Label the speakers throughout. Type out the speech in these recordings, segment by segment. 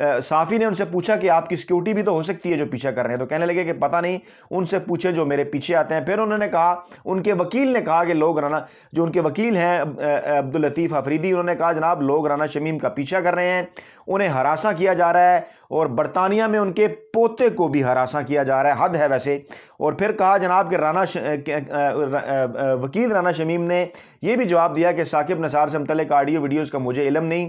Speaker 1: صحافی نے ان سے پوچھا کہ آپ کی سیکیورٹی بھی تو ہو سکتی ہے جو پیچھا کر رہے ہیں، تو کہنے لگے کہ پتہ نہیں، ان سے پوچھے جو میرے پیچھے آتے ہیں۔ پھر انہوں نے کہا، ان کے وکیل نے کہا کہ لوگ رانا، جو ان کے وکیل ہیں عبداللطیف آفریدی، انہوں نے کہا جناب لوگ رانا شمیم کا پیچھا کر رہے ہیں، انہیں ہراساں کیا جا رہا ہے، اور برطانیہ میں ان کے پوتے کو بھی ہراساں کیا جا رہا ہے، حد ہے ویسے۔ اور پھر کہا جناب کہ وکیل رانا شمیم نے یہ بھی جواب دیا کہ ثاقب نثار سے متعلق آڈیو ویڈیوز کا مجھے علم نہیں،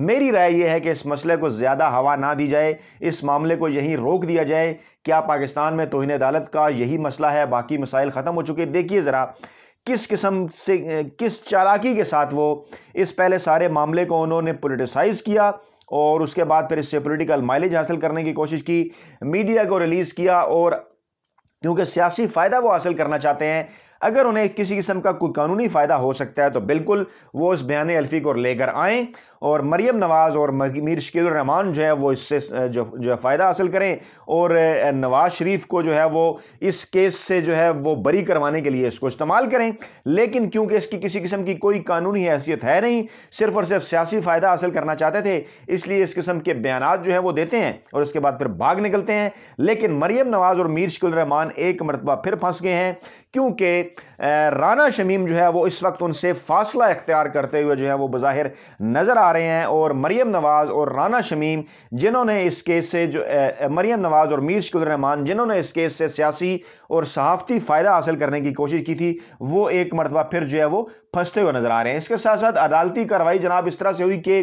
Speaker 1: میری رائے یہ ہے کہ اس مسئلے کو زیادہ ہوا نہ دی جائے، اس معاملے کو یہیں روک دیا جائے۔ کیا پاکستان میں توہین عدالت کا یہی مسئلہ ہے؟ باقی مسائل ختم ہو چکے۔ دیکھیے ذرا کس قسم سے، کس چالاکی کے ساتھ وہ اس پہلے سارے معاملے کو انہوں نے پولیٹیسائز کیا، اور اس کے بعد پھر اس سے پولیٹیکل مائلیج حاصل کرنے کی کوشش کی، میڈیا کو ریلیز کیا، اور کیونکہ سیاسی فائدہ وہ حاصل کرنا چاہتے ہیں، اگر انہیں کسی قسم کا کوئی قانونی فائدہ ہو سکتا ہے تو بالکل وہ اس بیان الفی کو لے کر آئیں، اور مریم نواز اور میر شکیل الرحمان جو ہے وہ اس سے جو فائدہ حاصل کریں، اور نواز شریف کو جو ہے وہ اس کیس سے جو ہے وہ بری کروانے کے لیے اس کو استعمال کریں۔ لیکن کیونکہ اس کی کسی قسم کی کوئی قانونی حیثیت ہے نہیں، صرف اور صرف سیاسی فائدہ حاصل کرنا چاہتے تھے، اس لیے اس قسم کے بیانات جو ہے وہ دیتے ہیں اور اس کے بعد پھر بھاگ نکلتے ہیں۔ لیکن مریم نواز اور میر شکیل الرحمان ایک مرتبہ پھر پھنس گئے ہیں، کیونکہ رانا شمیم جو ہے وہ اس وقت ان سے فاصلہ اختیار کرتے ہوئے جو ہے وہ بظاہر نظر آ رہے ہیں، اور مریم نواز اور رانا شمیم جنہوں نے اس کیس سے مریم نواز اور میر شکیل الرحمان جنہوں نے اس کیس سے سیاسی اور صحافتی فائدہ حاصل کرنے کی کوشش کی تھی، وہ ایک مرتبہ پھر جو ہے وہ پھنستے ہوئے نظر آ رہے ہیں۔ اس کے ساتھ ساتھ عدالتی کارروائی جناب اس طرح سے ہوئی کہ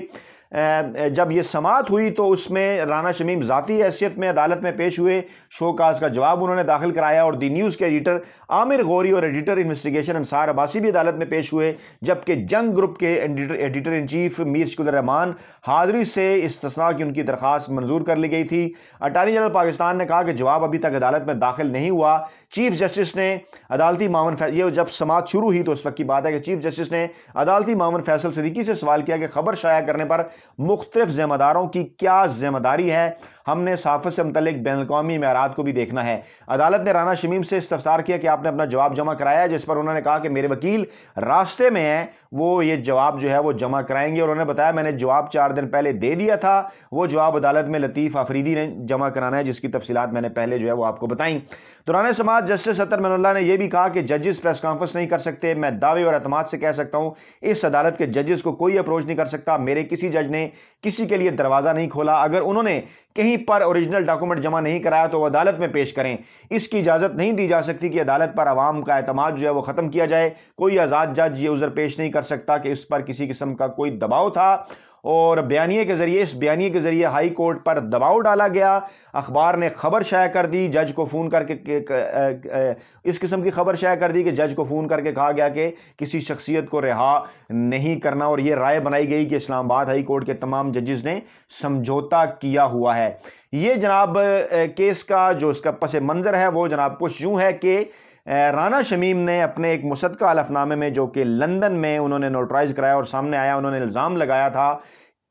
Speaker 1: جب یہ سماعت ہوئی تو اس میں رانا شمیم ذاتی حیثیت میں عدالت میں پیش ہوئے، شو کاز کا جواب انہوں نے داخل کرایا، اور دی نیوز کے ایڈیٹر عامر غوری اور ایڈیٹر انویسٹیگیشن انصار عباسی بھی عدالت میں پیش ہوئے، جبکہ جنگ گروپ کے ایڈیٹر ان چیف میر شکیل الرحمان حاضری سے استثناء کی ان کی درخواست منظور کر لی گئی تھی۔ اٹارنی جنرل پاکستان نے کہا کہ جواب ابھی تک عدالت میں داخل نہیں ہوا۔ چیف جسٹس نے عدالتی معاون یہ جب سماعت شروع ہوئی تو اس وقت کی بات ہے کہ چیف جسٹس نے عدالتی معاون فیصل صدیقی سے سوال کیا کہ خبر شائع کرنے پر مختلف ذمہ داروں کی کیا ذمہ داری ہے؟ ہم نے صحافت سے متعلق بین الاقوامی معیارات کو بھی دیکھنا ہے۔ عدالت نے رانا شمیم سے استفسار کیا کہ آپ نے اپنا جواب جمع کرایا ہے، جس پر انہوں نے کہا کہ میرے وکیل راستے میں ہیں، وہ یہ جواب جو ہے وہ جمع کرائیں گے، اور انہوں نے بتایا میں نے جواب 4 دن پہلے دے دیا تھا، وہ جواب عدالت میں لطیف آفریدی نے جمع کرانا ہے، جس کی تفصیلات میں نے پہلے جو ہے وہ آپ کو بتائیں۔ دوران سماعت جسٹس اطہر من اللہ نے یہ بھی کہا کہ ججز پریس کانفرنس نہیں کر سکتے، میں دعوے اور اعتماد سے کہہ سکتا ہوں اس عدالت کے ججز کو کوئی اپروچ نہیں کر سکتا، میرے کسی جج نے کسی کے لیے دروازہ نہیں کھولا، اگر انہوں نے کہیں پر اوریجنل ڈاکومنٹ جمع نہیں کرایا تو وہ عدالت میں پیش کریں، اس کی اجازت نہیں دی جا سکتی کہ عدالت پر عوام کا اعتماد جو ہے وہ ختم کیا جائے، کوئی آزاد جج یہ عذر پیش نہیں کر سکتا کہ اس پر کسی قسم کا کوئی دباؤ تھا، اور اس بیانیے کے ذریعے ہائی کورٹ پر دباؤ ڈالا گیا، اخبار نے خبر شائع کر دی، جج کو فون کر کے اس قسم کی خبر شائع کر دی کہ جج کو فون کر کے کہا گیا کہ کسی شخصیت کو رہا نہیں کرنا، اور یہ رائے بنائی گئی کہ اسلام آباد ہائی کورٹ کے تمام ججز نے سمجھوتا کیا ہوا ہے۔ یہ جناب کیس کا جو اس کا پس منظر ہے وہ جناب کچھ یوں ہے کہ رانا شمیم نے اپنے ایک مصدقہ حلف نامے میں جو کہ لندن میں انہوں نے نوٹرائز کرایا اور سامنے آیا، انہوں نے الزام لگایا تھا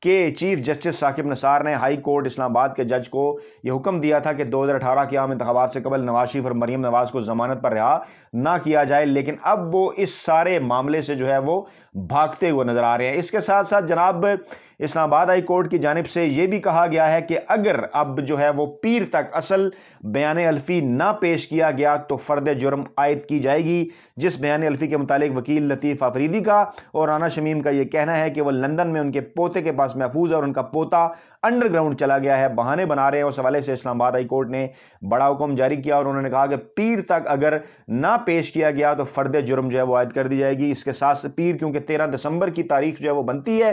Speaker 1: کہ چیف جسٹس ثاقب نثار نے ہائی کورٹ اسلام آباد کے جج کو یہ حکم دیا تھا کہ 2018 کے عام انتخابات سے قبل نواز شریف اور مریم نواز کو ضمانت پر رہا نہ کیا جائے، لیکن اب وہ اس سارے معاملے سے جو ہے وہ بھاگتے ہوئے نظر آ رہے ہیں۔ اس کے ساتھ ساتھ جناب اسلام آباد ہائی کورٹ کی جانب سے یہ بھی کہا گیا ہے کہ اگر اب جو ہے وہ پیر تک اصل بیان الفی نہ پیش کیا گیا تو فرد جرم عائد کی جائے گی، جس بیان الفی کے متعلق وکیل لطیف آفریدی کا اور رانا شمیم کا یہ کہنا ہے کہ وہ لندن میں ان کے پوتے کے پاس محفوظ ہے اور ان کا پوتا انڈر گراؤنڈ چلا گیا ہے، بہانے بنا رہے ہیں۔ اس حوالے سے اسلام آباد ہائی کورٹ نے بڑا حکم جاری کیا اور انہوں نے کہا کہ پیر تک اگر نہ پیش کیا گیا تو فرد جرم جو ہے وہ عائد کر دی جائے گی۔ اس کے ساتھ پیر کیونکہ 13 دسمبر کی تاریخ جو ہے وہ بنتی ہے،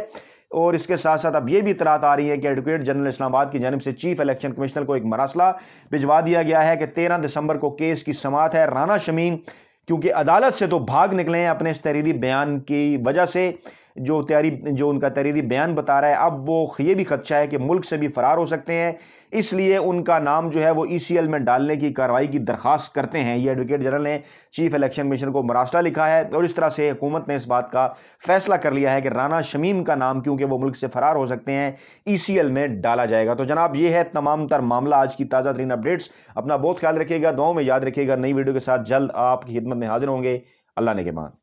Speaker 1: اور اس کے ساتھ ساتھ اب یہ بھی اطلاعات آ رہی ہے کہ ایڈوکیٹ جنرل اسلام آباد کی جانب سے چیف الیکشن کمشنر کو ایک مراسلہ بھجوا دیا گیا ہے کہ 13 دسمبر کو کیس کی سماعت ہے۔ رانا شمیم کیونکہ عدالت سے تو بھاگ نکلے ہیں اپنے اس تحریری بیان کی وجہ سے، جو ان کا تحریری بیان بتا رہا ہے، اب وہ یہ بھی خدشہ ہے کہ ملک سے بھی فرار ہو سکتے ہیں، اس لیے ان کا نام جو ہے وہ ECL میں ڈالنے کی کارروائی کی درخواست کرتے ہیں۔ یہ ایڈوکیٹ جنرل نے چیف الیکشن کمیشنر کو مراسلہ لکھا ہے، اور اس طرح سے حکومت نے اس بات کا فیصلہ کر لیا ہے کہ رانا شمیم کا نام کیونکہ وہ ملک سے فرار ہو سکتے ہیں ECL میں ڈالا جائے گا۔ تو جناب یہ ہے تمام تر معاملہ، آج کی تازہ ترین اپڈیٹس۔ اپنا بہت خیال رکھیے گا، دعاؤں میں یاد رکھیے گا، نئی ویڈیو کے ساتھ جلد آپ کی خدمت میں حاضر ہوں گے۔ اللہ نگہبان۔